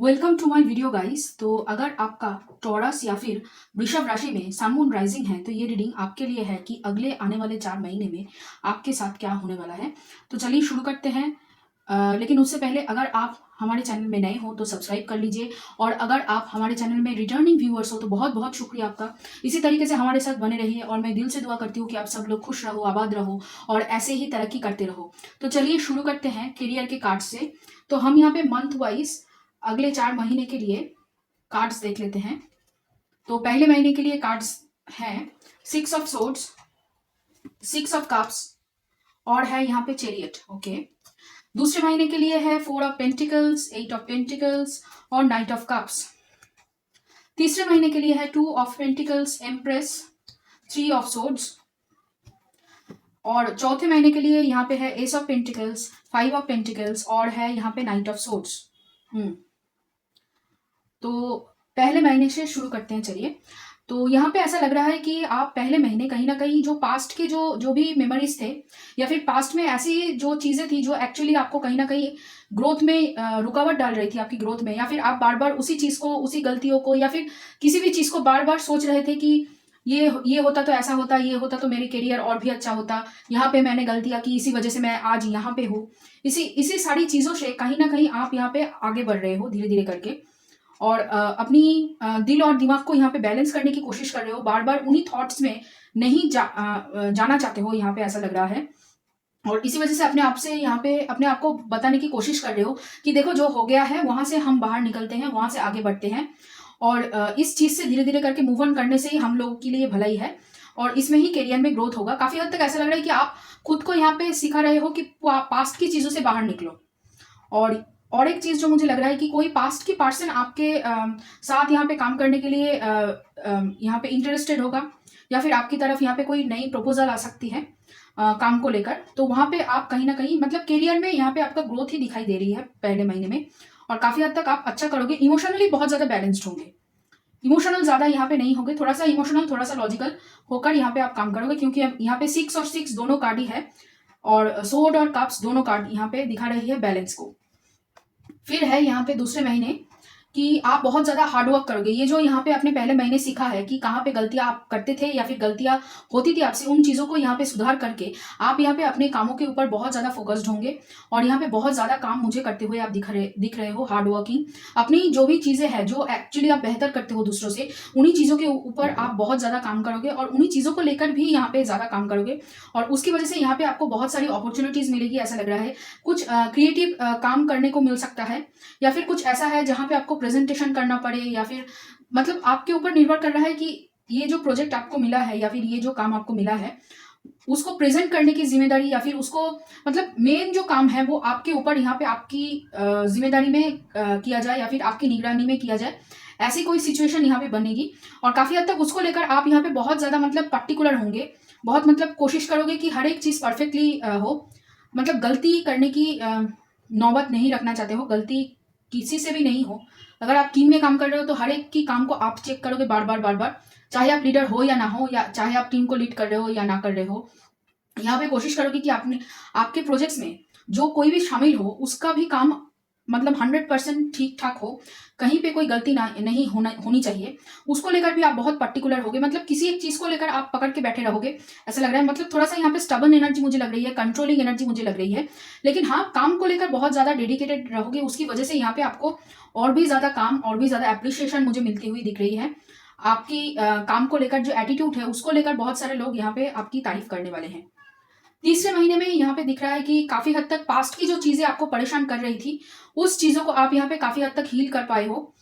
Welcome to my video guys. तो अगर आपका टॉरस या फिर वृषभ राशि में सन मून राइजिंग है तो ये रीडिंग आपके लिए है कि अगले आने वाले 4 महीने में आपके साथ क्या होने वाला है। तो चलिए शुरू करते हैं। लेकिन उससे पहले अगर आप हमारे चैनल में नए हो तो सब्सक्राइब कर लीजिए, और अगर आप हमारे चैनल में रिटर्निंग व्यूअर्स हो तो बहुत बहुत शुक्रिया आपका। इसी तरीके से हमारे साथ बने रहिए और मैं दिल से दुआ करती हूँ कि आप सब लोग खुश रहो, आबाद रहो और ऐसे ही तरक्की करते रहो। तो चलिए शुरू करते हैं करियर के कार्ड से। तो हम यहाँ पे मंथ वाइज अगले 4 महीने के लिए कार्ड्स देख लेते हैं। तो पहले महीने के लिए कार्ड्स हैं 6 ऑफ सोर्ड्स, 6 ऑफ कप्स और है यहाँ पे चैरियट। ओके। दूसरे महीने के लिए है 4 ऑफ पेंटिकल्स, 8 ऑफ पेंटिकल्स और नाइट ऑफ कप्स। तीसरे महीने के लिए है 2 of pentacles, empress, 3 of swords. और चौथे महीने के लिए यहाँ पे है S of pentacles, 5 of pentacles और है यहाँ पे नाइट ऑफ सोर्ड्स। तो पहले महीने से शुरू करते हैं चलिए। तो यहाँ पे ऐसा लग रहा है कि आप पहले महीने कहीं ना कहीं जो पास्ट के जो जो भी मेमोरीज थे या फिर पास्ट में ऐसी जो चीज़ें थी जो एक्चुअली आपको कहीं ना कहीं ग्रोथ में रुकावट डाल रही थी आपकी ग्रोथ में, या फिर आप बार बार उसी चीज़ को, उसी गलतियों को या फिर किसी भी चीज़ को बार बार सोच रहे थे कि ये होता तो ऐसा होता, ये होता तो मेरे करियर और भी अच्छा होता, यहाँ पे मैंने गलतियाँ की, इसी वजह से मैं आज यहाँ पे हूँ। इसी इसी सारी चीज़ों से कहीं ना कहीं आप यहाँ पे आगे बढ़ रहे हो धीरे धीरे करके, और अपनी दिल और दिमाग को यहाँ पे बैलेंस करने की कोशिश कर रहे हो, बार बार उन्हीं थॉट्स में नहीं जाना चाहते हो, यहाँ पे ऐसा लग रहा है। और इसी वजह से अपने आप से यहाँ पे अपने आप को बताने की कोशिश कर रहे हो कि देखो जो हो गया है वहां से हम बाहर निकलते हैं, वहां से आगे बढ़ते हैं, और इस चीज से धीरे धीरे करके मूव ऑन करने से ही हम लोगों के लिए भलाई है और इसमें ही करियर में ग्रोथ होगा। काफी हद तक ऐसा लग रहा है कि आप खुद को यहाँ पे सिखा रहे हो कि पास्ट की चीजों से बाहर निकलो। और एक चीज जो मुझे लग रहा है कि कोई पास्ट की पर्सन आपके साथ यहाँ पे काम करने के लिए यहाँ पे इंटरेस्टेड होगा, या फिर आपकी तरफ यहाँ पे कोई नई प्रपोजल आ सकती है काम को लेकर। तो वहां पे आप कहीं ना कहीं मतलब करियर में यहाँ पे आपका ग्रोथ ही दिखाई दे रही है पहले महीने में, और काफी हद तक आप अच्छा करोगे। इमोशनली बहुत ज्यादा बैलेंस्ड होंगे, इमोशनल ज्यादा यहाँ पे नहीं होंगे, थोड़ा सा इमोशनल थोड़ा सा लॉजिकल होकर यहाँ पे आप काम करोगे, क्योंकि यहाँ पे 6 और 6 दोनों कार्ड ही है, और सोर्ड और कप्स दोनों कार्ड यहाँ पे दिखा रही है बैलेंस को। फिर है यहाँ पे दूसरे महीने कि आप बहुत ज्यादा हार्डवर्क करोगे। ये जो यहाँ पे आपने पहले महीने सीखा है कि कहाँ पे गलतियां आप करते थे या फिर गलतियां होती थी आपसे, उन चीजों को यहाँ पे सुधार करके आप यहाँ पे अपने कामों के ऊपर बहुत ज्यादा फोकस्ड होंगे, और यहाँ पे बहुत ज्यादा काम मुझे करते हुए आप दिख रहे हो। हार्ड वर्किंग, अपनी जो भी चीजें हैं जो एक्चुअली आप बेहतर करते हो दूसरों से, उन्हीं चीजों के ऊपर आप बहुत ज्यादा काम करोगे और उन्हीं चीजों को लेकर भी यहाँ पे ज्यादा काम करोगे, और उसकी वजह से यहाँ पे आपको बहुत सारी अपॉर्चुनिटीज मिलेगी। ऐसा लग रहा है कुछ क्रिएटिव काम करने को मिल सकता है, या फिर कुछ ऐसा है जहां पे आपको प्रेजेंटेशन करना पड़े, या फिर मतलब आपके ऊपर निर्भर कर रहा है कि ये जो प्रोजेक्ट आपको मिला है या फिर ये जो काम आपको मिला है उसको प्रेजेंट करने की जिम्मेदारी, या फिर उसको मतलब मेन जो काम है वो आपके ऊपर यहाँ पे आपकी जिम्मेदारी में किया जाए या फिर आपकी निगरानी में किया जाए, ऐसी कोई सिचुएशन यहाँ पे बनेगी। और काफी हद तक उसको लेकर आप यहाँ पे बहुत ज्यादा मतलब पर्टिकुलर होंगे, बहुत मतलब कोशिश करोगे कि हर एक चीज परफेक्टली हो, मतलब गलती करने की नौबत नहीं रखना चाहते हो, गलती किसी से भी नहीं हो। अगर आप टीम में काम कर रहे हो तो हर एक की काम को आप चेक करोगे बार बार बार बार, चाहे आप लीडर हो या ना हो, या चाहे आप टीम को लीड कर रहे हो या ना कर रहे हो। यहाँ पे कोशिश करोगे कि आपने आपके प्रोजेक्ट्स में जो कोई भी शामिल हो उसका भी काम मतलब 100% ठीक ठाक हो, कहीं पे कोई गलती ना नहीं होनी चाहिए। उसको लेकर भी आप बहुत पर्टिकुलर होगे, मतलब किसी एक चीज को लेकर आप पकड़ के बैठे रहोगे ऐसा लग रहा है। मतलब थोड़ा सा यहाँ पे स्टबन एनर्जी मुझे लग रही है, कंट्रोलिंग एनर्जी मुझे लग रही है, लेकिन हाँ काम को लेकर बहुत ज्यादा डेडिकेटेड रहोगे। उसकी वजह से यहाँ पे आपको और भी ज्यादा काम और भी ज्यादा एप्रिसिएशन मुझे मिलती हुई दिख रही है। आपकी काम को लेकर जो एटीट्यूड है उसको लेकर बहुत सारे लोग यहाँ पे आपकी तारीफ करने वाले हैं। तीसरे महीने में यहाँ पे दिख रहा है कि काफी हद तक पास्ट की जो चीजें आपको परेशान कर रही थी उस चीजों को आप यहाँ पे काफी हद तक हील कर पाए हो,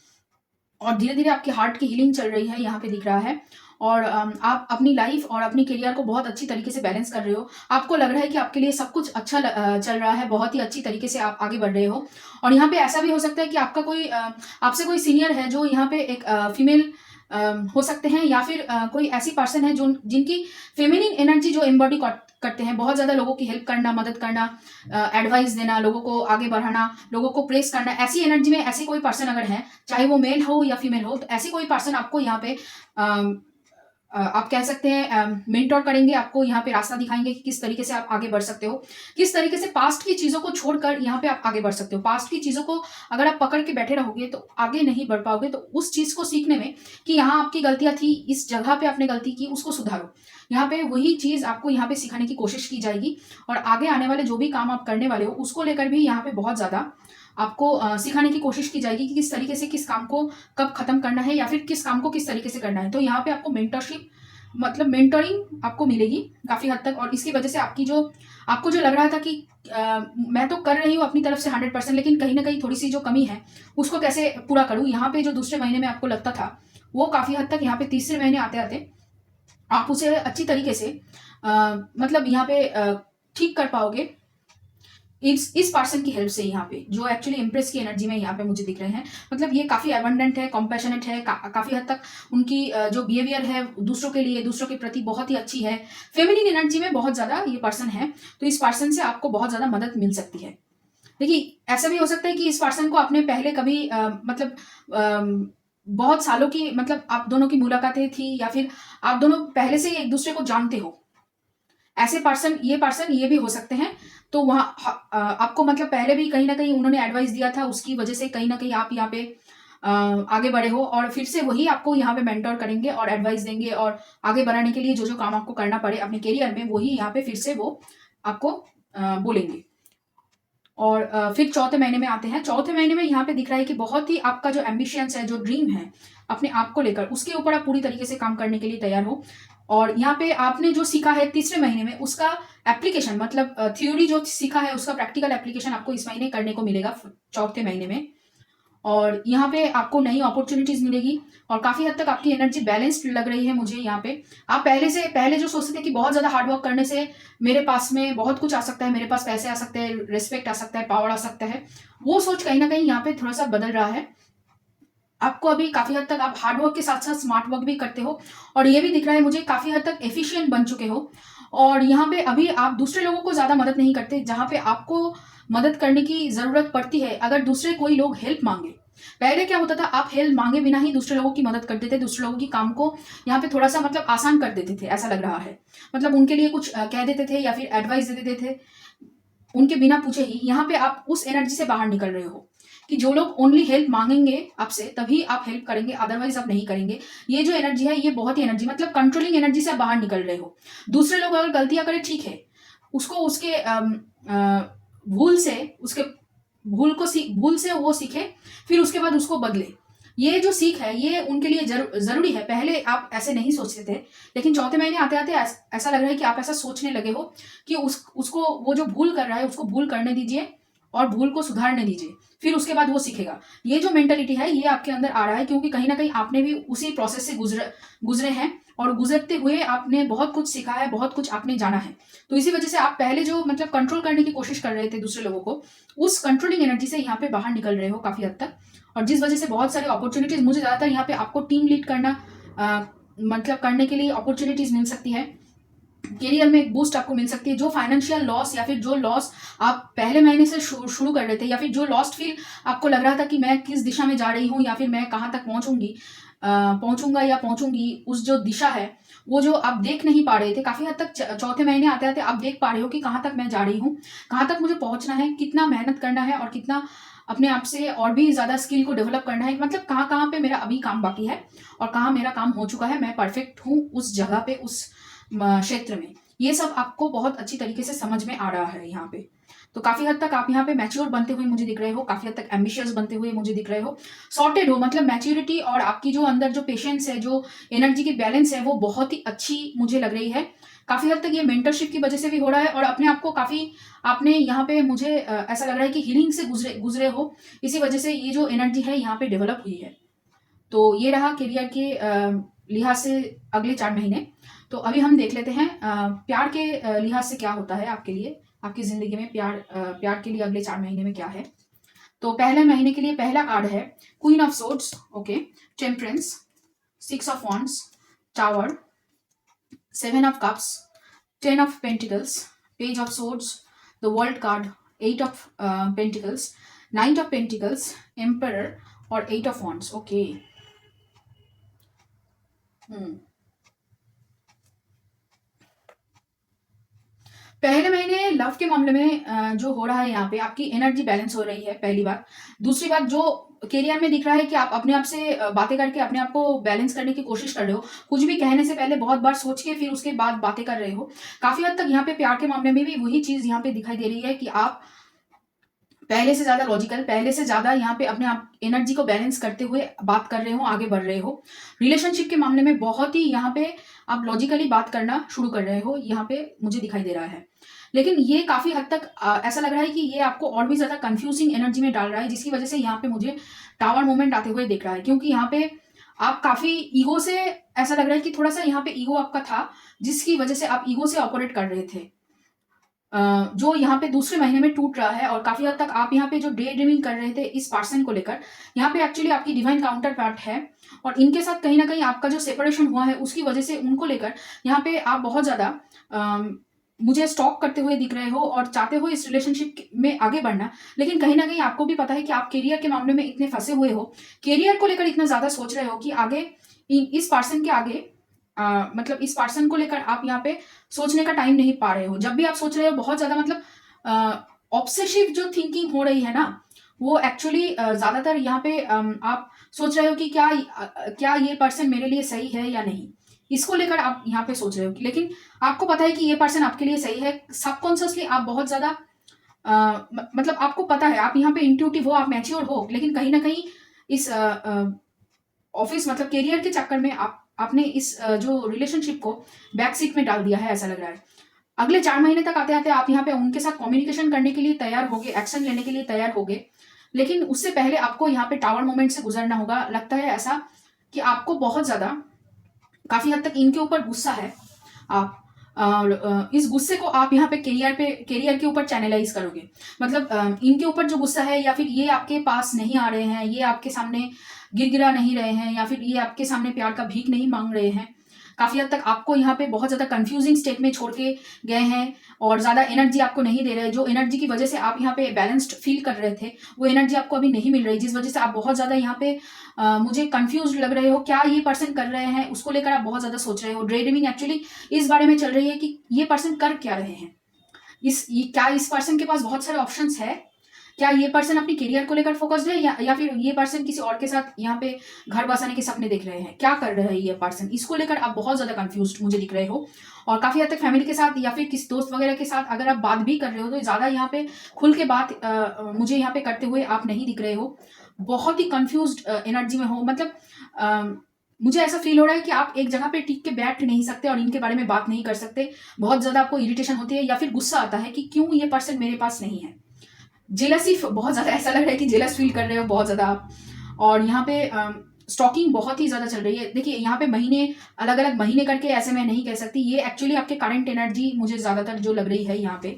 और धीरे धीरे आपकी हार्ट की हीलिंग चल रही है यहाँ पे दिख रहा है। और आप अपनी लाइफ और अपनी करियर को बहुत अच्छी तरीके से बैलेंस कर रहे हो। आपको लग रहा है कि आपके लिए सब कुछ अच्छा चल रहा है, बहुत ही अच्छी तरीके से आप आगे बढ़ रहे हो। और यहाँ पे ऐसा भी हो सकता है कि आपका कोई आपसे कोई सीनियर है जो यहाँ पे एक फीमेल हो सकते हैं, या फिर कोई ऐसी पर्सन है जो जिनकी फेमिनिन एनर्जी जो एम्बॉडी करते हैं, बहुत ज्यादा लोगों की हेल्प करना, मदद करना, एडवाइस देना, लोगों को आगे बढ़ाना, लोगों को प्रेस करना, ऐसी एनर्जी में ऐसी कोई पर्सन अगर है, चाहे वो मेल हो या फीमेल हो, तो ऐसी कोई पर्सन आपको यहाँ पे आप कह सकते हैं मेंटोर करेंगे, आपको यहाँ पे रास्ता दिखाएंगे कि किस तरीके से आप आगे बढ़ सकते हो, किस तरीके से पास्ट की चीज़ों को छोड़कर यहाँ पे आप आगे बढ़ सकते हो। पास्ट की चीज़ों को अगर आप पकड़ के बैठे रहोगे तो आगे नहीं बढ़ पाओगे। तो उस चीज़ को सीखने में कि यहाँ आपकी गलतियाँ थी, इस जगह पे आपने गलती की, उसको सुधारो। यहाँ पे वही चीज़ आपको यहाँ पे सिखाने की कोशिश की जाएगी और आगे आने वाले जो भी काम आप करने वाले हो उसको लेकर भी यहाँ पे बहुत ज़्यादा आपको सिखाने की कोशिश की जाएगी कि किस तरीके से किस काम को कब खत्म करना है या फिर किस काम को किस तरीके से करना है। तो यहाँ पे आपको मेंटरशिप मतलब मेंटरिंग आपको मिलेगी काफ़ी हद तक और इसकी वजह से आपकी जो आपको जो लग रहा था कि मैं तो कर रही हूँ अपनी तरफ से 100% लेकिन कहीं न कहीं थोड़ी-सी जो कमी है, उसको कैसे पूरा करूँ? यहाँ पे जो दूसरे महीने में आपको लगता था, वो काफ़ी हद तक यहाँ पे तीसरे महीने आते-आते आप उसे अच्छी तरीके से मतलब यहाँ पे ठीक कर पाओगे इस पर्सन की हेल्प से यहाँ पे जो एक्चुअली इम्प्रेस की एनर्जी में यहाँ पे मुझे दिख रहे हैं। मतलब ये काफ़ी अबंडेंट है, कॉम्पैशनेट है, काफ़ी हद तक उनकी जो बिहेवियर है दूसरों के लिए, दूसरों के प्रति बहुत ही अच्छी है। फेमिनिन एनर्जी में बहुत ज़्यादा ये पर्सन है, तो इस पर्सन से आपको बहुत ज़्यादा मदद मिल सकती है। देखिए, ऐसा भी हो सकता है कि इस पर्सन को आपने पहले कभी मतलब बहुत सालों की मतलब आप दोनों की मुलाकातें थी या फिर आप दोनों पहले से ही एक-दूसरे को जानते हो। ऐसे पर्सन ये भी हो सकते हैं। तो वहाँ आपको मतलब पहले भी कहीं न कहीं उन्होंने एडवाइस दिया था, उसकी वजह से कहीं न कहीं आप यहाँ पे आगे बढ़े हो और फिर से वही आपको यहाँ पे मेंटर करेंगे और एडवाइस देंगे और आगे बढ़ाने के लिए जो-जो काम आपको करना पड़े अपने करियर में, वही यहाँ पे फिर से वो आपको बोलेंगे। और फिर चौथे महीने में आते हैं। चौथे महीने में यहाँ पे दिख रहा है कि बहुत ही आपका जो एम्बिशंस है, जो ड्रीम है, अपने आप को लेकर, उसके ऊपर आप पूरी तरीके से काम करने के लिए तैयार हो। और यहाँ पे आपने जो सीखा है तीसरे महीने में, उसका एप्लीकेशन मतलब थ्योरी जो सीखा है, उसका प्रैक्टिकल एप्लीकेशन आपको इस महीने करने को मिलेगा चौथे महीने में। और यहाँ पे आपको नई अपॉर्च्युनिटीज़ मिलेगी और काफ़ी हद तक आपकी एनर्जी बैलेंस्ड लग रही है मुझे यहाँ पे। आप पहले जो सोचते थे कि बहुत ज़्यादा हार्ड वर्क करने से मेरे पास में बहुत कुछ आ सकता है, मेरे पास पैसे आ सकते हैं, रिस्पेक्ट आ सकता है, पावर आ सकता है, वो सोच कहीं न कहीं यहाँ पे थोड़ा-सा बदल रहा है। आपको अभी काफ़ी हद तक आप हार्ड वर्क के साथ-साथ स्मार्ट वर्क भी करते हो और ये भी दिख रहा है मुझे काफ़ी हद तक एफिशिएंट बन चुके हो और यहाँ पे अभी आप दूसरे लोगों को ज़्यादा मदद नहीं करते, जहाँ पे आपको मदद करने की ज़रूरत पड़ती है, अगर दूसरे कोई लोग हेल्प माँगे। पहले क्या होता था, आप हेल्प माँगे बिना ही दूसरे लोगों की मदद करते थे, दूसरे लोगों की काम को यहाँ पे थोड़ा-सा मतलब आसान कर देते थे, ऐसा लग रहा है। मतलब उनके लिए कुछ कह देते थे या फिर एडवाइस दे देते थे, उनके बिना पूछे ही। यहाँ पे आप उस एनर्जी से बाहर निकल रहे हो कि जो लोग ओनली हेल्प मांगेंगे आपसे तभी आप हेल्प करेंगे, अदरवाइज आप नहीं करेंगे। ये जो एनर्जी है ये बहुत ही एनर्जी मतलब कंट्रोलिंग एनर्जी से आप बाहर निकल रहे हो। दूसरे लोग अगर गलतियां करें ठीक है, उसको उसके भूल से उसके भूल से वो सीखे, फिर उसके बाद उसको बदले। ये जो सीख है ये उनके लिए जरूरी है। पहले आप ऐसे नहीं सोचते थे, लेकिन चौथे महीने आते आते ऐसा लग रहा है कि आप ऐसा सोचने लगे हो कि उसको वो जो भूल कर रहा है उसको भूल करने दीजिए और भूल को सुधारने दीजिए, फिर उसके बाद वो सीखेगा। ये जो मेंटलिटी है ये आपके अंदर आ रहा है क्योंकि कहीं ना कहीं आपने भी उसी प्रोसेस से गुजरे हैं और गुजरते हुए आपने बहुत कुछ सीखा है, बहुत कुछ आपने जाना है। तो इसी वजह से आप पहले जो मतलब कंट्रोल करने की कोशिश कर रहे थे दूसरे लोगों को, उस कंट्रोलिंग एनर्जी से यहाँ पे बाहर निकल रहे हो काफी हद तक। और जिस वजह से बहुत सारी अपॉर्चुनिटीज मुझे ज्यादातर यहाँ पे आपको टीम लीड करना मतलब करने के लिए अपॉर्चुनिटीज मिल सकती है। करियर में एक बूस्ट आपको मिल सकती है। जो फाइनेंशियल लॉस या फिर जो लॉस आप पहले महीने से शुरू कर रहे थे या फिर जो लॉस्ट फील आपको लग रहा था कि मैं किस दिशा में जा रही हूँ या फिर मैं कहाँ तक पहुंचूंगा या पहुंचूंगी, उस जो दिशा है वो जो आप देख नहीं पा रहे थे, काफी हद तक चौथे महीने आते आते आप देख पा रहे हो कि कहाँ तक मैं जा रही हूँ, कहाँ तक मुझे पहुंचना है, कितना मेहनत करना है और कितना अपने आप से और भी ज्यादा स्किल को डेवलप करना है। मतलब कहाँ कहाँ पे मेरा अभी काम बाकी है और कहाँ मेरा काम हो चुका है, मैं परफेक्ट हूँ उस जगह पे, उस क्षेत्र में। ये सब आपको बहुत अच्छी तरीके से समझ में आ रहा है यहाँ पे। तो काफी हद तक आप यहाँ पे मैच्योर बनते हुए मुझे दिख रहे हो, काफी हद तक एम्बिशियस बनते हुए मुझे दिख रहे हो, सॉर्टेड हो। मतलब मैच्योरिटी और आपकी जो अंदर जो पेशेंस है, जो एनर्जी की बैलेंस है, वो बहुत ही अच्छी मुझे लग रही है। काफी हद तक ये मेंटरशिप की वजह से भी हो रहा है और अपने आप को काफी आपने यहाँ पे मुझे ऐसा लग रहा है कि हीलिंग से गुजरे हो, इसी वजह से ये जो एनर्जी है यहाँ पे डेवलप हुई है। तो ये रहा करियर के लिहाज से अगले 4 महीने। तो अभी हम देख लेते हैं प्यार के लिहाज से क्या होता है आपके लिए, आपकी जिंदगी में प्यार के लिए अगले 4 महीने में क्या है। तो पहले महीने के लिए पहला कार्ड है queen of swords, okay, temperance, 6 of wands, tower, 7 of cups, 10 of pentacles, page of swords, the world card, 8 of pentacles, 9 of pentacles, emperor और 8 ऑफ वॉन्ड्स, ओके। हम्म पहले महीने लव के मामले में जो हो रहा है यहाँ पे आपकी एनर्जी बैलेंस हो रही है, पहली बात। दूसरी बात जो करियर में दिख रहा है कि आप अपने आप से बातें करके अपने आप को बैलेंस करने की कोशिश कर रहे हो। कुछ भी कहने से पहले बहुत बार सोच के फिर उसके बाद बातें कर रहे हो। काफ़ी हद तक यहाँ पे प्यार के मामले में भी वही चीज़ यहाँ पे दिखाई दे रही है कि आप पहले से ज़्यादा लॉजिकल, पहले से ज़्यादा यहाँ पे अपने आप एनर्जी को बैलेंस करते हुए बात कर रहे हो, आगे बढ़ रहे हो। रिलेशनशिप के मामले में बहुत ही यहाँ पे आप लॉजिकली बात करना शुरू कर रहे हो, यहाँ पे मुझे दिखाई दे रहा है। लेकिन ये काफ़ी हद तक ऐसा लग रहा है कि ये आपको और भी ज़्यादा कन्फ्यूजिंग एनर्जी में डाल रहा है, जिसकी वजह से यहाँ पे मुझे टावर मूवमेंट आते हुए दिख रहा है। क्योंकि यहाँ पे आप काफ़ी ईगो से, ऐसा लग रहा है कि थोड़ा-सा यहाँ पे ईगो आपका था, जिसकी वजह से आप ईगो से ऑपरेट कर रहे थे। जो यहाँ पे दूसरे महीने में टूट रहा है और काफ़ी हद तक आप यहाँ पे जो डे ड्रीमिंग कर रहे थे इस पर्सन को लेकर, यहाँ पे एक्चुअली आपकी डिवाइन काउंटर पार्ट है और इनके साथ कहीं न कहीं आपका जो सेपरेशन हुआ है उसकी वजह से उनको लेकर यहाँ पे आप बहुत ज़्यादा मुझे स्टॉक करते हुए दिख रहे हो और चाहते हो इस रिलेशनशिप में आगे बढ़ना। लेकिन कहीं न कहीं आपको भी पता है कि आप करियर के मामले में इतने फँसे हुए हो, करियर को लेकर इतना ज़्यादा सोच रहे हो कि आगे इस पर्सन के आगे मतलब इस पर्सन को लेकर आप यहाँ पे सोचने का टाइम नहीं पा रहे हो। जब भी आप सोच रहे हो बहुत ज़्यादा मतलब ऑब्सेसिव जो थिंकिंग हो रही है ना, वो एक्चुअली ज़्यादातर यहाँ पे आप सोच रहे हो कि क्या ये पर्सन मेरे लिए सही है या नहीं? इसको लेकर आप यहाँ पे सोच रहे हो। लेकिन आपको पता है कि ये पर्सन आपके लिए सही है। सबकॉन्शियसली आप बहुत ज़्यादा मतलब आपको पता है, आप यहाँ पे इंट्यूटिव हो, आप मैच्योर हो, लेकिन कहीं न कहीं इस ऑफ़िस मतलब करियर के चक्कर में आपने इस जो रिलेशनशिप को बैक सीट में डाल दिया है, ऐसा लग रहा है। अगले 4 महीने तक आते-आते आप यहाँ पे उनके साथ कम्युनिकेशन करने के लिए तैयार होगे, एक्शन लेने के लिए तैयार होगे। लेकिन उससे पहले आपको यहाँ पे टावर मोमेंट से गुज़रना होगा। लगता है ऐसा कि आपको बहुत ज़्यादा काफ़ी हद तक इनके ऊपर गुस्सा है। आप और इस गुस्से को आप यहाँ पे करियर के ऊपर चैनलाइज़ करोगे। मतलब इनके ऊपर जो गुस्सा है या फिर ये आपके पास नहीं आ रहे हैं, ये आपके सामने गिड़गिड़ा नहीं रहे हैं या फिर ये आपके सामने प्यार का भीख नहीं माँग रहे हैं। काफ़ी हद तक आपको यहाँ पे बहुत ज़्यादा कन्फ्यूज़िंग स्टेट में छोड़ के गए हैं और ज़्यादा एनर्जी आपको नहीं दे रहे। जो एनर्जी की वज़ह से आप यहाँ पे बैलेंस्ड फ़ील कर रहे थे, वो एनर्जी आपको अभी नहीं मिल रही, जिस वज़ह से आप बहुत ज़्यादा यहाँ पे मुझे कन्फ्यूज़्ड लग रहे हो। क्या ये पर्सन कर रहे हैं, उसको लेकर आप बहुत ज़्यादा सोच रहे हो। डे ड्रीमिंग एक्चुअली इस बारे में चल रही है कि ये पर्सन कर क्या रहे हैं? क्या इस पर्सन के पास बहुत सारे ऑप्शंस है? क्या ये पर्सन अपनी करियर को लेकर फ़ोकस्ड है या फिर ये पर्सन किसी और के साथ यहाँ पे घर बसाने के सपने देख रहे हैं? क्या कर रहा है ये पर्सन? इसको लेकर आप बहुत ज़्यादा कन्फ्यूज़्ड मुझे दिख रहे हो और काफ़ी हद तक फैमिली के साथ या फिर किसी दोस्त वगैरह के साथ अगर आप बात भी कर रहे हो, तो ज़्यादा यहाँ पे खुल के बात मुझे यहाँ पे करते हुए आप नहीं दिख रहे हो। बहुत ही कन्फ्यूज़्ड एनर्जी में हो। मतलब मुझे ऐसा फ़ील हो रहा है कि आप एक जगह पे टिक के बैठ नहीं सकते और इनके बारे में बात नहीं कर सकते। बहुत ज़्यादा आपको इरिटेशन होती है या फिर गुस्सा आता है कि क्यों ये पर्सन मेरे पास नहीं है। जेलसी बहुत ज़्यादा, ऐसा लग रहा है कि जेलस फ़ील कर रहे हो बहुत ज़्यादा आप। और यहाँ पे स्टॉकिंग बहुत ही ज़्यादा चल रही है। देखिए यहाँ पे महीने, अलग-अलग महीने करके ऐसे मैं नहीं कह सकती। ये एक्चुअली आपके करंट एनर्जी मुझे ज़्यादातर जो लग रही है यहाँ पे,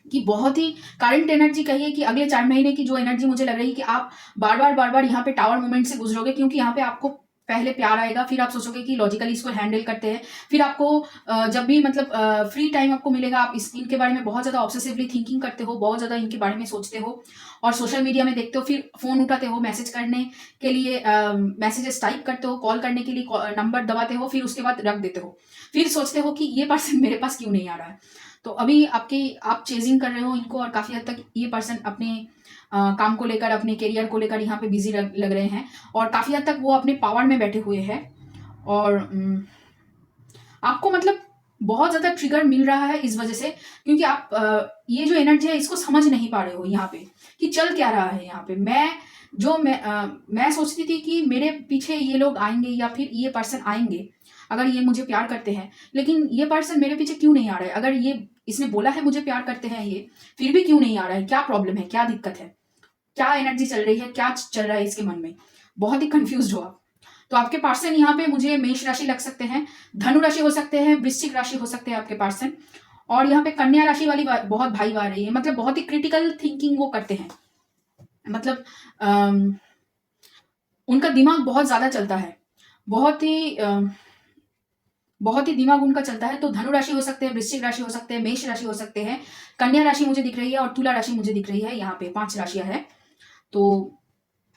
कि बहुत ही करंट एनर्जी कहिए कि अगले 4 महीने की जो एनर्जी मुझे लग रही है कि आप बार-बार यहाँ पे टावर मोमेंट से गुज़रोगे, क्योंकि यहाँ पे आपको पहले प्यार आएगा, फिर आप सोचोगे कि लॉजिकली इसको हैंडल करते हैं। फिर आपको जब भी मतलब फ्री टाइम आपको मिलेगा, आप इनके बारे में बहुत ज़्यादा ऑब्सेसिवली थिंकिंग करते हो, बहुत ज़्यादा इनके बारे में सोचते हो और सोशल मीडिया में देखते हो, फिर फ़ोन उठाते हो मैसेज करने के लिए, मैसेजेस टाइप करते हो, कॉल करने के लिए नंबर दबाते हो, फिर उसके बाद रख देते हो। फिर सोचते हो कि ये पर्सन मेरे पास क्यों नहीं आ रहा है। तो अभी आप चेजिंग कर रहे हो इनको और काफ़ी हद तक ये पर्सन अपने काम को लेकर, अपने करियर को लेकर यहाँ पे बिजी लग रहे हैं और काफ़ी हद तक वो अपने पावर में बैठे हुए हैं और आपको मतलब बहुत ज़्यादा ट्रिगर मिल रहा है इस वजह से, क्योंकि आप ये जो एनर्जी है इसको समझ नहीं पा रहे हो यहाँ पे कि चल क्या रहा है यहाँ पे। मैं सोचती थी कि मेरे पीछे ये लोग आएंगे या फिर ये पर्सन आएंगे अगर ये मुझे प्यार करते हैं, लेकिन ये पर्सन मेरे पीछे क्यों नहीं आ रहा है? अगर ये इसने बोला है मुझे प्यार करते हैं ये, फिर भी क्यों नहीं आ रहा है? क्या प्रॉब्लम है? क्या दिक्कत है? क्या एनर्जी चल रही है? क्या चल रहा है इसके मन में? बहुत ही कन्फ्यूज़्ड हो आप। तो आपके पर्सन यहाँ पे मुझे मेष राशि लग सकते हैं, धनु राशि हो सकते हैं, वृश्चिक राशि हो सकते हैं आपके पर्सन और यहाँ पे कन्या राशि वाली बहुत भाई आ रही है। मतलब बहुत ही क्रिटिकल थिंकिंग वो करते हैं। मतलब उनका दिमाग बहुत ज़्यादा चलता है। बहुत ही दिमाग उनका चलता है। तो धनु राशि हो सकते हैं, वृश्चिक राशि हो सकते हैं, मेष राशि हो सकते हैं, कन्या राशि मुझे दिख रही है और तुला राशि मुझे दिख रही है। यहाँ पे 5 राशियाँ हैं। तो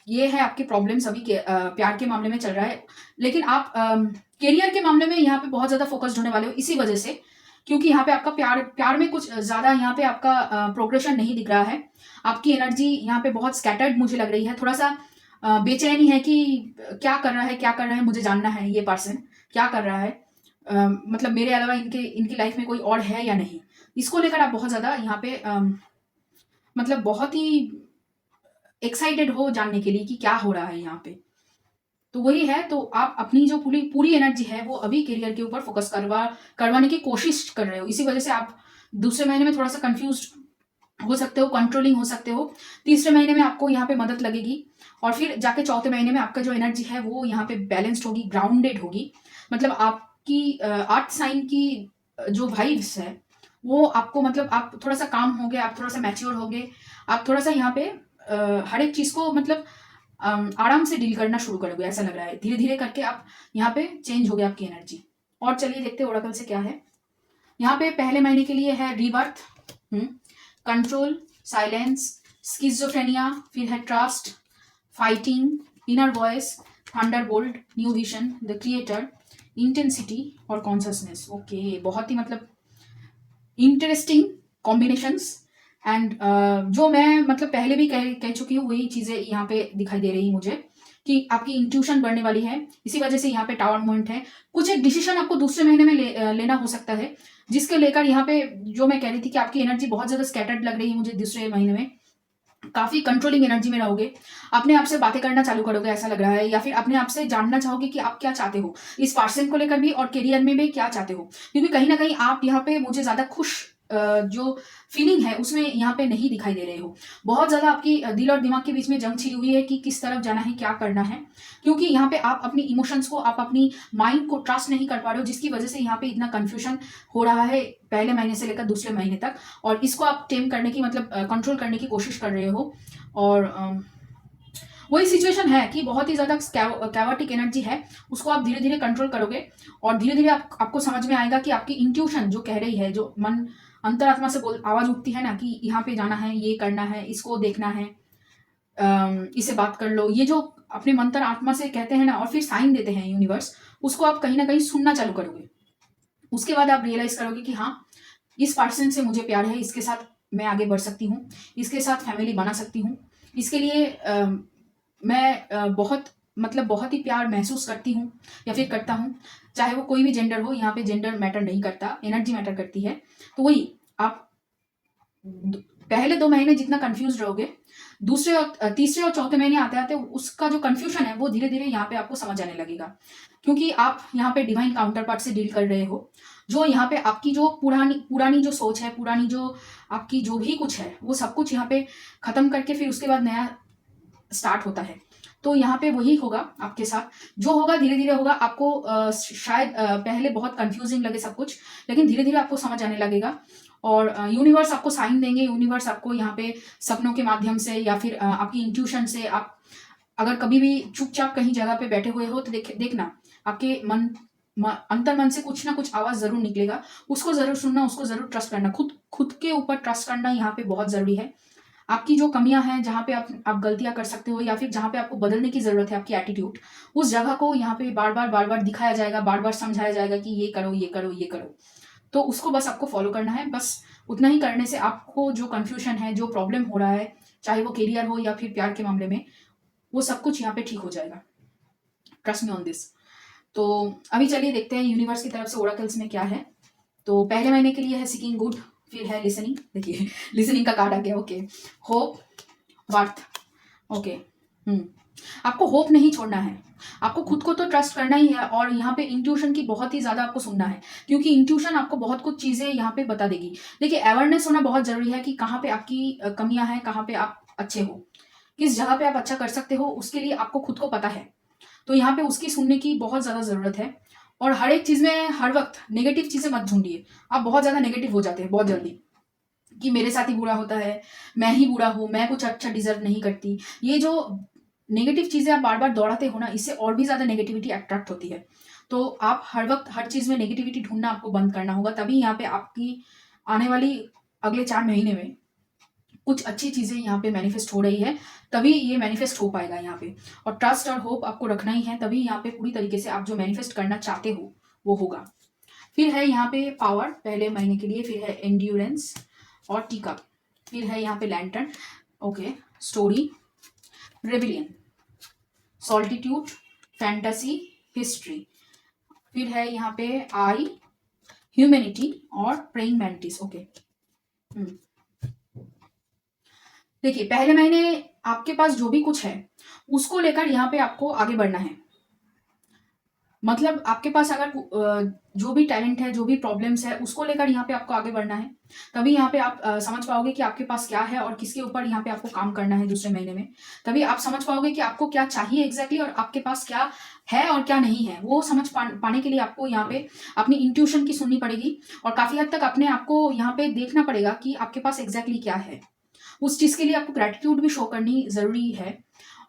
ये है आपकी प्रॉब्लम्स अभी के प्यार के मामले में चल रहा है। लेकिन आप करियर के मामले में यहाँ पे बहुत ज़्यादा फोकस्ड होने वाले हो इसी वजह से क्योंकि यहाँ पे आपका प्यार प्यार में कुछ ज़्यादा यहाँ पे आपका प्रोग्रेशन नहीं दिख रहा है। आपकी एनर्जी यहाँ पे बहुत स्कैटर्ड मुझे लग रही है, थोड़ा-सा बेचैनी है कि क्या कर रहा है, क्या कर रहा है, मुझे जानना है ये पर्सन क्या कर रहा है। मतलब मेरे अलावा इनकी लाइफ में कोई और है या नहीं? इसको लेकर आप बहुत ज़्यादा यहाँ पे मतलब बहुत ही एक्साइटेड हो जानने के लिए कि क्या हो रहा है यहाँ पे। तो वही है, तो आप अपनी जो पूरी पूरी एनर्जी है वो अभी करियर के ऊपर फोकस करवाने की कोशिश कर रहे हो। इसी वजह से आप दूसरे महीने में थोड़ा-सा कन्फ्यूज़्ड हो सकते हो, कंट्रोलिंग हो सकते हो। तीसरे महीने में आपको यहाँ पे मदद लगेगी और फिर जाके चौथे महीने में आपका जो एनर्जी है वो यहाँ पे बैलेंस्ड होगी, ग्राउंडेड होगी। मतलब आपकी अर्थ साइन की जो वाइब्स है वो आपको, मतलब आप थोड़ा-सा काम होगे, आप थोड़ा-सा मैच्योर होगे, आप थोड़ा-सा यहाँ पे हर एक चीज़ को मतलब आराम से डील करना शुरू करोगे, ऐसा लग रहा है। धीरे-धीरे करके आप यहाँ पे चेंज होगी आपकी एनर्जी। और चलिए देखते हैं ओरेकल से क्या है। यहाँ पे पहले महीने के लिए है रीबर्थ, कंट्रोल, साइलेंस, स्किज़ोफ्रेनिया, फिर है trust, fighting, inner voice, Thunderbolt, new vision, the creator, intensity और कॉन्शसनेस। ओके, बहुत ही मतलब इंटरेस्टिंग कॉम्बिनेशंस। एंड जो मैं मतलब पहले भी कह चुकी हूँ वही चीज़ें यहाँ पे दिखाई दे रही मुझे कि आपकी इंट्यूशन बढ़ने वाली है। इसी वजह से यहाँ पे टावर पॉइंट है। कुछ एक डिसीजन आपको दूसरे महीने में लेना हो सकता है, जिसके लेकर यहाँ पे जो मैं कह रही थी कि आपकी एनर्जी बहुत ज़्यादा स्कैटर्ड लग रही है मुझे दूसरे महीने में। काफ़ी कंट्रोलिंग एनर्जी में रहोगे, अपने आप से बातें करना चालू करोगे ऐसा लग रहा है, या फिर अपने आप से जानना चाहोगे कि आप क्या चाहते हो इस पर्सन को लेकर भी और करियर में भी क्या चाहते हो। क्योंकि कहीं ना कहीं आप यहाँ पे मुझे ज़्यादा खुश जो फीलिंग है उसमें यहाँ पे नहीं दिखाई दे रहे हो। बहुत ज़्यादा आपकी दिल और दिमाग के बीच में जंग छिड़ी हुई है कि किस तरफ जाना है, क्या करना है। क्योंकि यहाँ पे आप अपनी इमोशंस को, आप अपनी माइंड को ट्रस्ट नहीं कर पा रहे हो, जिसकी वजह से यहाँ पे इतना कंफ्यूजन हो रहा है पहले महीने से लेकर दूसरे महीने तक। और इसको आप टेम करने की, मतलब कंट्रोल करने की कोशिश कर रहे हो। और वही सिचुएशन है कि बहुत ही ज़्यादा कैवाटिक एनर्जी है, उसको आप धीरे धीरे कंट्रोल करोगे और धीरे धीरे आपको समझ में आएगा कि आपकी इंट्यूशन जो कह रही है, जो मन अंतरात्मा से आवाज़ उठती है ना कि यहाँ पे जाना है, ये करना है, इसको देखना है, इससे बात कर लो, ये जो अपने मंत्र आत्मा से कहते हैं ना और फिर साइन देते हैं यूनिवर्स, उसको आप कहीं ना कहीं सुनना चालू करोगे। उसके बाद आप रियलाइज करोगे कि हाँ, इस पर्सन से मुझे प्यार है, इसके साथ मैं आगे बढ़ सकती हूँ, इसके साथ फैमिली बना सकती हूँ, इसके लिए मैं बहुत ही प्यार महसूस करती हूँ या फिर करता हूँ। चाहे वो कोई भी जेंडर हो, यहाँ पे जेंडर मैटर नहीं करता, एनर्जी मैटर करती है। तो वही आप पहले 2 महीने जितना कंफ्यूज रहोगे, दूसरे और तीसरे और चौथे महीने आते आते उसका जो कंफ्यूजन है वो धीरे धीरे यहाँ पे आपको समझ आने लगेगा। क्योंकि आप यहाँ पे डिवाइन काउंटर पार्ट से डील कर रहे हो, जो यहाँ पे आपकी जो पुरानी जो सोच है, पुरानी जो आपकी जो भी कुछ है, वो सब कुछ यहाँ पे खत्म करके फिर उसके बाद नया स्टार्ट होता है। तो यहाँ पे वही होगा आपके साथ, जो होगा धीरे धीरे होगा। आपको शायद पहले बहुत कंफ्यूजिंग लगे सब कुछ, लेकिन धीरे धीरे आपको समझ आने लगेगा और यूनिवर्स आपको साइन देंगे। यूनिवर्स आपको यहाँ पे सपनों के माध्यम से या फिर आपकी इंट्यूशन से, आप अगर कभी भी चुपचाप कहीं जगह पे बैठे हुए हो तो देखना आपके अंतर मन से कुछ ना कुछ आवाज जरूर निकलेगा। उसको जरूर सुनना, उसको जरूर ट्रस्ट करना, खुद के ऊपर ट्रस्ट करना यहाँ पे बहुत जरूरी है। आपकी जो कमियां हैं, जहाँ पे आप गलतियां कर सकते हो या फिर जहाँ पे आपको बदलने की जरूरत है, आपकी एटीट्यूड, उस जगह को यहाँ पे बार बार दिखाया जाएगा, बार बार समझाया जाएगा कि ये करो, ये करो, ये करो। तो उसको बस आपको फॉलो करना है। बस उतना ही करने से आपको जो कंफ्यूजन है, जो प्रॉब्लम हो रहा है, चाहे वो करियर हो या फिर प्यार के मामले में, वो सब कुछ यहाँ पे ठीक हो जाएगा। Trust me on this. तो अभी चलिए देखते हैं यूनिवर्स की तरफ से ओरेकल्स में क्या है। तो पहले महीने के लिए है सीकिंग गुड, फिर है लिसनिंग। देखिए लिसनिंग का कार्ड आ गया। Okay, hope, worth. ओके, आपको होप नहीं छोड़ना है, आपको खुद को तो ट्रस्ट करना ही है और यहाँ पे इंट्यूशन की बहुत ही ज़्यादा आपको सुनना है, क्योंकि इंट्यूशन आपको बहुत कुछ चीज़ें यहाँ पे बता देगी। देखिए, अवेयरनेस होना बहुत ज़रूरी है कि कहाँ पे आपकी कमियां हैं, कहाँ पे आप अच्छे हो, किस जगह पे आप अच्छा कर सकते हो, उसके लिए आपको खुद को पता है। तो यहाँ पे उसकी सुनने की बहुत ज़्यादा ज़रूरत है। और हर एक चीज़ में हर वक्त नेगेटिव चीज़ें मत ढूंढिए। आप बहुत ज़्यादा नेगेटिव हो जाते हैं बहुत जल्दी कि मेरे साथ ही बुरा होता है, मैं ही बुरा हूँ, मैं कुछ अच्छा डिजर्व नहीं करती। ये जो नेगेटिव चीज़ें आप बार बार दोहराते हो ना, इससे और भी ज़्यादा नेगेटिविटी अट्रैक्ट होती है। तो आप हर वक्त हर चीज़ में नेगेटिविटी ढूंढना आपको बंद करना होगा, तभी यहाँ पे आपकी आने वाली अगले 4 महीने में कुछ अच्छी चीज़ें यहाँ पे मैनिफेस्ट हो रही है, तभी ये मैनिफेस्ट हो पाएगा यहाँ पे। और ट्रस्ट और होप आपको रखना ही है, तभी यहाँ पे पूरी तरीके से आप जो मैनिफेस्ट करना चाहते हो वो होगा। फिर है यहाँ पे पावर पहले महीने के लिए, फिर है एंड्योरेंस और टीका, फिर है यहाँ पे lantern, okay, story, rebellion, solitude, fantasy, history, फिर है यहाँ पे आई, ह्यूमैनिटी और प्रेइंग मैंटिस, ओके। देखिए पहले महीने आपके पास जो भी कुछ है उसको लेकर यहाँ पे आपको आगे बढ़ना है। मतलब आपके पास अगर जो भी टैलेंट है, जो भी प्रॉब्लम्स है, उसको लेकर यहाँ पे आपको आगे बढ़ना है। तभी यहाँ पे आप समझ पाओगे कि आपके पास क्या है और किसके ऊपर यहाँ पे आपको काम करना है दूसरे महीने में। तभी आप समझ पाओगे कि आपको क्या चाहिए एग्जैक्टली और आपके पास क्या है और क्या नहीं है। वो समझ पाने के लिए आपको यहाँ पे अपनी इंट्यूशन की सुननी पड़ेगी और काफी हद तक अपने आपको यहाँ पे देखना पड़ेगा कि आपके पास एग्जैक्टली क्या है। उस चीज के लिए आपको ग्रेटिट्यूड भी शो करनी जरूरी है।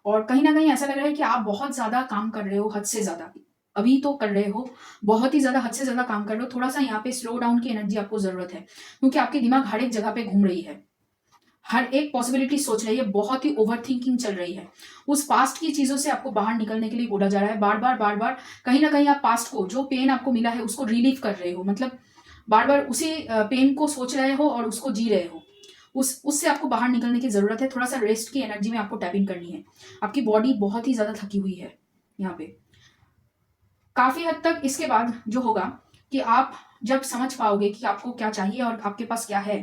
और कहीं ना कहीं ऐसा लग रहा है कि आप बहुत ज्यादा काम कर रहे हो, हद से ज्यादा अभी तो कर रहे हो, बहुत ही ज्यादा हद से ज्यादा काम कर रहे हो। थोड़ा सा यहाँ पे स्लो डाउन की एनर्जी आपको जरूरत है, क्योंकि आपके दिमाग हर एक जगह पे घूम रही है, हर एक पॉसिबिलिटी सोच रही है, बहुत ही ओवर थिंकिंग चल रही है। उस पास्ट की चीजों से आपको बाहर निकलने के लिए बोला जा रहा है, बार बार बार बार। कहीं ना कहीं आप पास्ट को, जो पेन आपको मिला है उसको रिलीव कर रहे हो, मतलब बार बार उसी पेन को सोच रहे हो और उसको जी रहे हो। उससे आपको बाहर निकलने की जरूरत है। थोड़ा सा रेस्ट की एनर्जी में आपको टैप इन करनी है। आपकी बॉडी बहुत ही ज्यादा थकी हुई है यहाँ पे। काफी हद तक इसके बाद जो होगा कि आप जब समझ पाओगे कि आपको क्या चाहिए और आपके पास क्या है,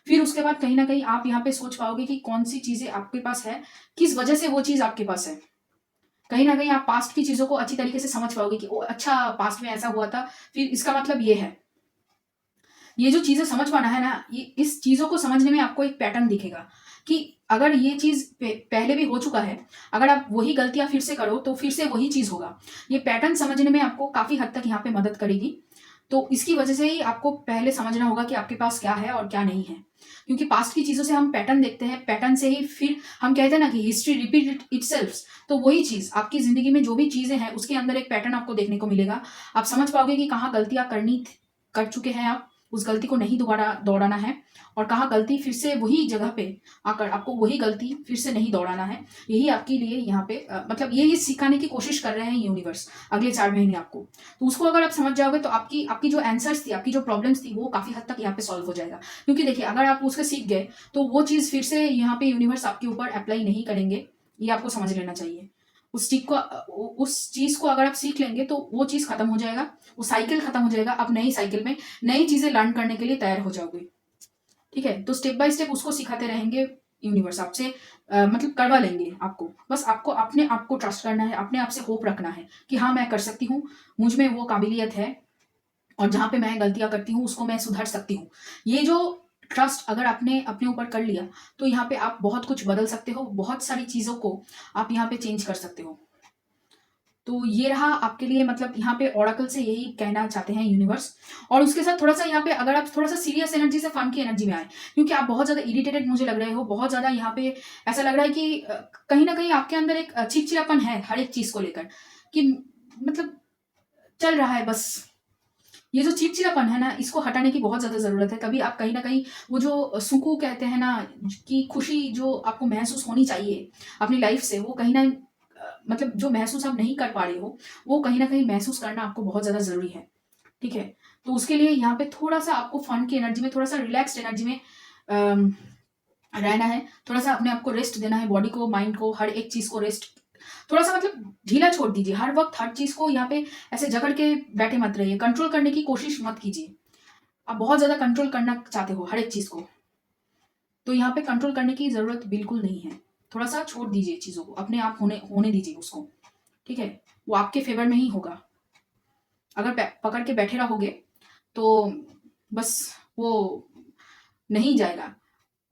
फिर उसके बाद कहीं ना कहीं आप यहाँ पे सोच पाओगे कि कौन सी चीजें आपके पास है, किस वजह से वो चीज आपके पास है। कहीं ना कहीं आप पास्ट की चीजों को अच्छी तरीके से समझ पाओगे कि ओ अच्छा, पास्ट में ऐसा हुआ था, फिर इसका मतलब ये है। ये जो चीजें समझ पाना है ना, ये इस चीजों को समझने में आपको एक पैटर्न दिखेगा कि अगर ये चीज पहले भी हो चुका है, अगर आप वही गलतियां फिर से करो तो फिर से वही चीज होगा। ये पैटर्न समझने में आपको काफी हद तक यहाँ पे मदद करेगी। तो इसकी वजह से ही आपको पहले समझना होगा कि आपके पास क्या है और क्या नहीं है, क्योंकि पास्ट की चीजों से हम पैटर्न देखते हैं, पैटर्न से ही फिर हम कहते हैं ना कि हिस्ट्री रिपीट इटसेल्फ। तो वही चीज आपकी जिंदगी में जो भी चीजें हैं उसके अंदर एक पैटर्न आपको देखने को मिलेगा। आप समझ पाओगे कि कहाँ गलतियां कर चुके हैं आप, उस गलती को नहीं दोबारा दौड़ाना है, और कहाँ गलती फिर से वही जगह पे आकर आपको वही गलती फिर से नहीं दौड़ाना है। यही आपके लिए यहाँ पे मतलब यही सिखाने की कोशिश कर रहे हैं यूनिवर्स अगले 4 महीने आपको। तो उसको अगर आप समझ जाओगे तो आपकी आपकी जो आंसर्स थी, आपकी जो प्रॉब्लम्स थी, वो काफी हद तक यहाँ पे सॉल्व हो जाएगा। क्योंकि देखिए अगर आप उसके सीख गए तो वो चीज फिर से यहाँ पे यूनिवर्स आपके ऊपर अप्लाई नहीं करेंगे, ये आपको समझ लेना चाहिए। उस चीज को अगर आप सीख लेंगे तो वो चीज खत्म हो जाएगा, वो साइकिल खत्म हो जाएगा। आप नई साइकिल में नई चीजें लर्न करने के लिए तैयार हो जाओगे। ठीक है, तो स्टेप बाय स्टेप उसको सिखाते रहेंगे यूनिवर्स आपसे, मतलब करवा लेंगे आपको। बस आपको अपने आप को ट्रस्ट करना है, अपने आप से होप रखना है कि हाँ मैं कर सकती हूँ, मुझ में वो काबिलियत है, और जहां पे मैं गलतियां करती हूँ उसको मैं सुधार सकती हूँ। ये जो ट्रस्ट अगर आपने अपने ऊपर कर लिया तो यहाँ पे आप बहुत कुछ बदल सकते हो, बहुत सारी चीजों को आप यहाँ पे चेंज कर सकते हो। तो ये रहा आपके लिए, मतलब यहाँ पे ओरेकल से यही कहना चाहते हैं यूनिवर्स। और उसके साथ थोड़ा सा यहाँ पे अगर आप थोड़ा सा सीरियस एनर्जी से फन की एनर्जी में आए, क्योंकि आप बहुत ज्यादा इरिटेटेड मुझे लग रहे हो, बहुत ज्यादा यहाँ पे ऐसा लग रहा है कि कहीं ना कहीं आपके अंदर एक चिड़चिड़ापन है हर एक चीज को लेकर, कि मतलब चल रहा है बस। ये जो चिड़चिड़ापन है ना, इसको हटाने की बहुत ज्यादा जरूरत है। कभी आप कहीं ना कहीं वो जो सुकून कहते हैं ना, कि खुशी जो आपको महसूस होनी चाहिए अपनी लाइफ से, वो कहीं ना मतलब जो महसूस आप नहीं कर पा रहे हो, वो कहीं ना कहीं महसूस करना आपको बहुत ज्यादा जरूरी है। ठीक है, तो उसके लिए यहाँ पे थोड़ा सा आपको फन की एनर्जी में, थोड़ा सा रिलैक्स्ड एनर्जी में रहना है। थोड़ा सा अपने आप को रेस्ट देना है, बॉडी को, माइंड को, हर एक चीज को रेस्ट। थोड़ा सा मतलब ढीला छोड़ दीजिए हर वक्त, हर चीज को यहाँ पे ऐसे जकड़ के बैठे मत रहिए, कंट्रोल करने की कोशिश मत कीजिए। आप बहुत ज्यादा कंट्रोल करना चाहते हो हर एक चीज को, तो यहाँ पे कंट्रोल करने की जरूरत बिल्कुल नहीं है। थोड़ा सा छोड़ दीजिए चीजों को, अपने आप होने होने दीजिए उसको। ठीक है, वो आपके फेवर में ही होगा। अगर पकड़ के बैठे रहोगे तो बस वो नहीं जाएगा।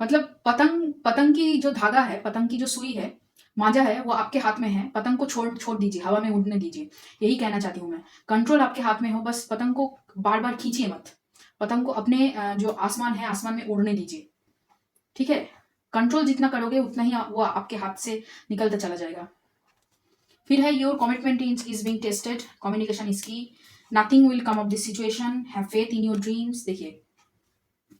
मतलब पतंग पतंग की जो धागा है, पतंग की जो सुई है, मांझा है, वो आपके हाथ में है। पतंग को छोड़ छोड़ दीजिए, हवा में उड़ने दीजिए। यही कहना चाहती हूँ मैं, कंट्रोल आपके हाथ में हो, बस पतंग को बार बार खींचिए मत। पतंग को अपने जो आसमान है, आसमान में उड़ने दीजिए। ठीक है, कंट्रोल जितना करोगे उतना ही वो आपके हाथ से निकलता चला जाएगा। फिर है your commitment is being tested, communication is key, nothing will come of this situation, have faith in your dreams. देखिए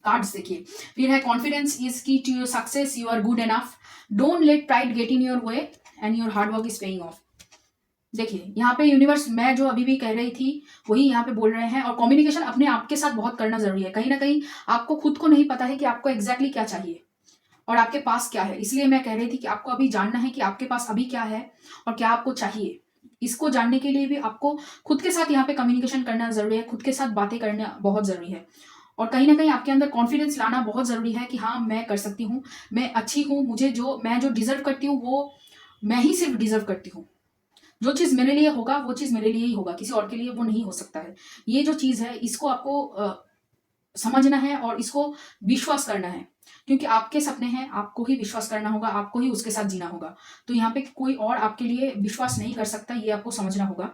कार्ड्स देखिए, फिर है confidence is key to your success, you are good enough, don't let pride get in your way, and your hard work is paying off. देखिए यहाँ पे universe, मैं जो अभी भी कह रही थी वही यहाँ पे बोल रहे हैं। और कम्युनिकेशन अपने आप के साथ बहुत करना जरूरी है। कहीं ना कहीं आपको खुद को नहीं पता है कि आपको एग्जैक्टली क्या चाहिए और आपके पास क्या है। इसलिए मैं कह रही थी कि आपको अभी जानना है कि आपके पास अभी क्या है और क्या आपको चाहिए। इसको जानने के लिए भी आपको खुद के साथ यहाँ पे कम्युनिकेशन करना जरूरी है, खुद के साथ बातें करना बहुत जरूरी है। और कहीं ना कहीं आपके अंदर कॉन्फिडेंस लाना बहुत जरूरी है कि हाँ मैं कर सकती हूँ, मैं अच्छी हूँ, मैं जो डिजर्व करती हूँ वो मैं ही सिर्फ डिजर्व करती हूँ। जो चीज मेरे लिए होगा वो चीज मेरे लिए ही होगा, किसी और के लिए वो नहीं हो सकता है। ये जो चीज है इसको आपको समझना है और इसको विश्वास करना है। क्योंकि आपके सपने हैं, आपको ही विश्वास करना होगा, आपको ही उसके साथ जीना होगा। तो यहाँ पे कोई और आपके लिए विश्वास नहीं कर सकता, ये आपको समझना होगा।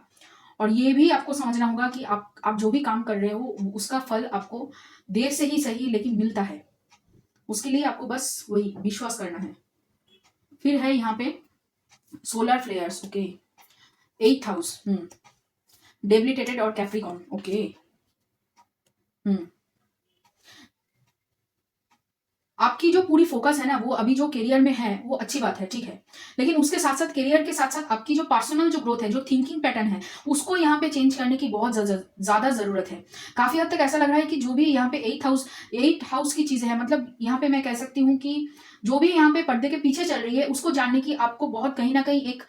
और ये भी आपको समझना होगा कि आप जो भी काम कर रहे हो उसका फल आपको देर से ही सही लेकिन मिलता है। उसके लिए आपको बस वही विश्वास करना है। फिर है यहाँ पे solar flares, okay, 8th house, debilitated और कैप्रिकॉन, ओके। हम्म आपकी जो पूरी फोकस है ना वो अभी जो करियर में है वो अच्छी बात है, ठीक है। लेकिन उसके साथ साथ करियर के साथ साथ आपकी जो पर्सनल जो ग्रोथ है, जो थिंकिंग पैटर्न है, उसको यहाँ पे चेंज करने की बहुत ज्यादा जरूरत है। काफी हद तक ऐसा लग रहा है कि जो भी यहाँ पे 8th हाउस की चीजें है, मतलब यहाँ पे मैं कह सकती हूँ कि जो भी यहाँ पे पर्दे के पीछे चल रही है उसको जानने की आपको बहुत कहीं ना कहीं एक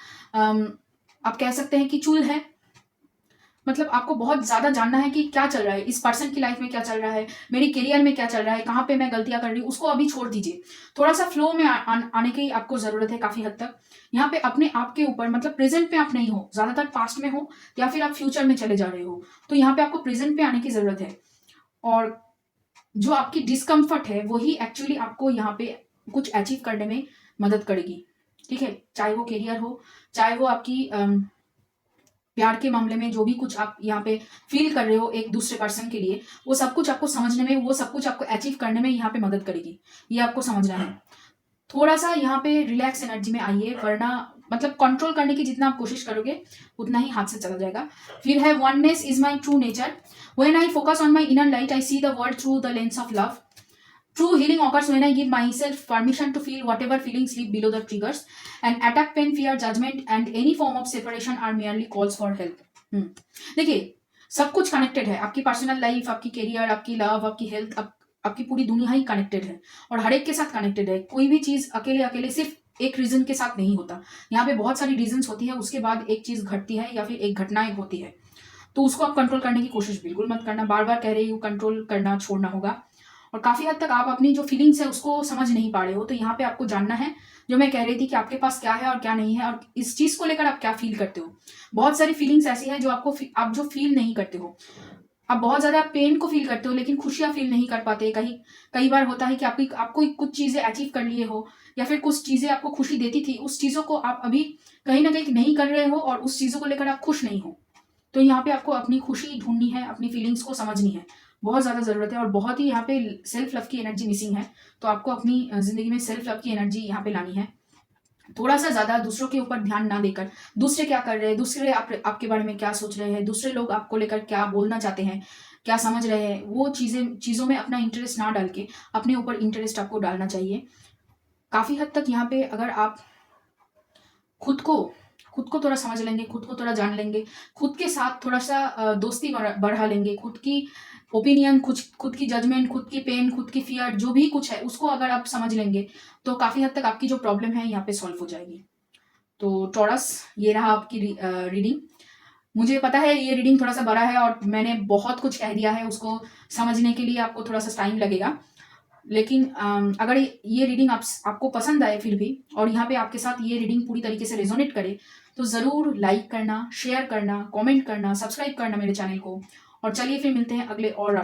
आप कह सकते हैं कि चूल है। मतलब आपको बहुत ज्यादा जानना है कि क्या चल रहा है इस पर्सन की लाइफ में, क्या चल रहा है मेरी करियर में, क्या चल रहा है, कहाँ पे मैं गलतियां कर रही हूँ, उसको अभी छोड़ दीजिए। थोड़ा सा फ्लो में आने की आपको जरूरत है काफी हद तक। यहाँ पे अपने आप के ऊपर, मतलब प्रेजेंट में आप नहीं हो, ज्यादातर पास्ट में हो या फिर आप फ्यूचर में चले जा रहे हो। तो यहाँ पे आपको प्रेजेंट पे आने की जरूरत है। और जो आपकी डिस्कम्फर्ट है वही एक्चुअली आपको यहाँ पे कुछ अचीव करने में मदद करेगी, ठीक है। चाहे वो करियर हो, चाहे वो आपकी प्यार के मामले में, जो भी कुछ आप यहाँ पे फील कर रहे हो एक दूसरे पर्सन के लिए, वो सब कुछ आपको समझने में, वो सब कुछ आपको अचीव करने में यहाँ पे मदद करेगी। ये आपको समझना है। थोड़ा सा यहाँ पे रिलैक्स एनर्जी में आइए, वरना मतलब कंट्रोल करने की जितना आप कोशिश करोगे उतना ही हाथ से चला जाएगा। फिर है oneness is my true nature, when I focus on my inner light I see the world through the lens of love. True healing occurs when I give myself permission to feel whatever feelings sleep below the triggers, and attack, pain, fear, judgment, and any form of separation are merely calls for help. देखिए, सब कुछ connected है। आपकी personal life, आपकी career, आपकी love, आपकी health, आपकी पूरी दुनिया ही कनेक्टेड है और हर एक के साथ कनेक्टेड है। कोई भी चीज अकेले अकेले सिर्फ एक रीजन के साथ नहीं होता। यहाँ पे बहुत सारी रीजंस होती है, उसके बाद एक चीज घटती है या फिर एक घटना एक होती है। तो उसको आप कंट्रोल करने की कोशिश बिल्कुल मत करना। बार बार कह रही हूँ, कंट्रोल करना छोड़ना होगा। और काफी हद तक आप अपनी जो फीलिंग्स है उसको समझ नहीं पा रहे हो। तो यहाँ पे आपको जानना है, जो मैं कह रही थी, कि आपके पास क्या है और क्या नहीं है और इस चीज को लेकर आप क्या फील करते हो। बहुत सारी फीलिंग्स ऐसी है जो आप जो फील नहीं करते हो। आप बहुत ज्यादा पेन को फील करते हो लेकिन खुशियां फील नहीं कर पाते। कई बार होता है कि आपको कुछ चीजें अचीव कर लिए हो या फिर कुछ चीजें आपको खुशी देती थी, उस चीजों को आप अभी कहीं ना कहीं नहीं कर रहे हो और उस चीजों को लेकर आप खुश नहीं हो। तो यहाँ पे आपको अपनी खुशी ढूंढनी है, अपनी फीलिंग्स को समझनी है, बहुत ज्यादा जरूरत है। और बहुत ही यहाँ पे सेल्फ लव की एनर्जी मिसिंग है। तो आपको अपनी जिंदगी में सेल्फ लव की एनर्जी यहाँ पे लानी है। थोड़ा सा ज्यादा दूसरों के ऊपर ध्यान ना देकर, दूसरे क्या कर रहे हैं, दूसरे आपके बारे में क्या सोच रहे हैं, दूसरे लोग आपको लेकर क्या बोलना चाहते हैं, क्या समझ रहे हैं, वो चीजों में अपना इंटरेस्ट ना डाल के अपने ऊपर इंटरेस्ट आपको डालना चाहिए। काफी हद तक यहाँ पे अगर आप खुद को खुद को थोड़ा समझ लेंगे, खुद को थोड़ा जान लेंगे, खुद के साथ थोड़ा सा दोस्ती बढ़ा लेंगे, खुद की ओपिनियन, खुद की जजमेंट, खुद की पेन, खुद की फियर, जो भी कुछ है उसको अगर आप समझ लेंगे तो काफी हद तक आपकी जो प्रॉब्लम है यहाँ पे सॉल्व हो जाएगी। तो टॉरस, ये रहा आपकी रीडिंग। मुझे पता है ये रीडिंग थोड़ा सा बड़ा है और मैंने बहुत कुछ कह दिया है, उसको समझने के लिए आपको थोड़ा सा टाइम लगेगा। लेकिन अगर ये रीडिंग आपको पसंद आए फिर भी, और यहाँ पे आपके साथ ये रीडिंग पूरी तरीके से रेजोनेट करे, तो ज़रूर लाइक करना, शेयर करना, कमेंट करना, सब्सक्राइब करना मेरे चैनल को। और चलिए फिर मिलते हैं अगले और